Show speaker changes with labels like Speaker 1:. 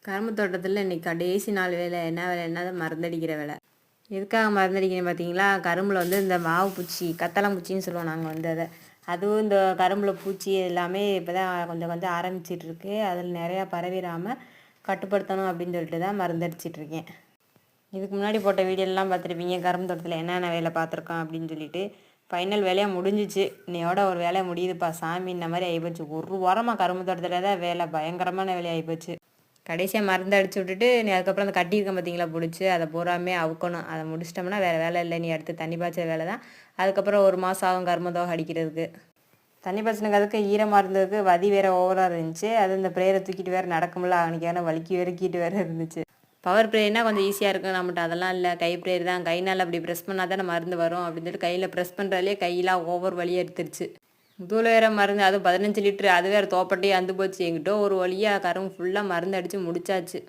Speaker 1: கரும்பு தோட்டத்தில் இன்றைக்கி கடைசி நாள் வேலை. என்ன வேலை என்னது மருந்தடிக்கிற வேலை. எதுக்காக மருந்தடிக்கிறேன் பார்த்தீங்களா? கரும்பில் வந்து இந்த மாவு பூச்சி, கத்தளம் பூச்சின்னு சொல்லுவோம் நாங்கள் வந்து அதை. அதுவும் இந்த கரும்பில் பூச்சி எல்லாமே இப்போ தான் கொஞ்சம் கொஞ்சம் ஆரம்பிச்சிட்ருக்கு. அதில் நிறையா பரவிடாமல் கட்டுப்படுத்தணும் அப்படின்னு சொல்லிட்டு தான் மருந்தடிச்சிட்ருக்கேன். இதுக்கு முன்னாடி போட்ட வீடியோலாம் பார்த்துருப்பீங்க. கரும்பு தோட்டத்தில் என்னென்ன வேலை பார்த்துருக்கோம் அப்படின்னு சொல்லிட்டு. ஃபைனல் வேலையாக முடிஞ்சிச்சு. இன்னையோட ஒரு வேலை முடியுதுப்பா சாமி, இந்த மாதிரி ஆகிப்போச்சு. ஒரு வாரமாக கரும்பு தோட்டத்தில் தான் வேலை, பயங்கரமான வேலை ஆகிப்போச்சு. கடைசியாக மருந்து அடிச்சு விட்டுட்டு நீ அதுக்கப்புறம் அந்த கட்டியிருக்கேன் பார்த்தீங்களா பிடிச்சி, அதை பூராமே அவுக்கணும். அதை முடிச்சிட்டோம்னா வேறு வேலை இல்லை. நீ அடுத்து தண்ணி பாய்ச்ச வேலை தான். அதுக்கப்புறம் 1 மாதம் ஆகும் கரும்பு அடிக்கிறதுக்கு. தண்ணி பாய்ச்சினுக்கு அதுக்கு ஈரமாக இருந்ததுக்கு வதி வேறு ஓவராக இருந்துச்சு. அது இந்த ப்ரேயரை தூக்கிட்டு வேறு நடக்க முடியல. அவனுக்கான வலிக்கு வெறுக்கிட்டு வேறு இருந்துச்சு. பவர் ப்ரேயர்னால் கொஞ்சம் ஈஸியாக இருக்கும். நம்மகிட்ட அதெல்லாம் இல்லை. கை ப்ரேயர் தான். கைனால் அப்படி ப்ரெஸ் பண்ணால் தானே மருந்து வரும் அப்படின்னு சொல்லிட்டு கையில் ப்ரெஸ் பண்ணுறதுலேயே கையெல்லாம் ஓவர் வலியாக எடுத்துருச்சு. முதுகில் வேறு மருந்து, அதுவும் 15 லிட்ரு. அது வேறு தோப்பட்டையே அந்து போச்சு. எங்கிட்ட ஒரு வழியாக கரும்பு ஃபுல்லாக மருந்து அடித்து முடிச்சாச்சு.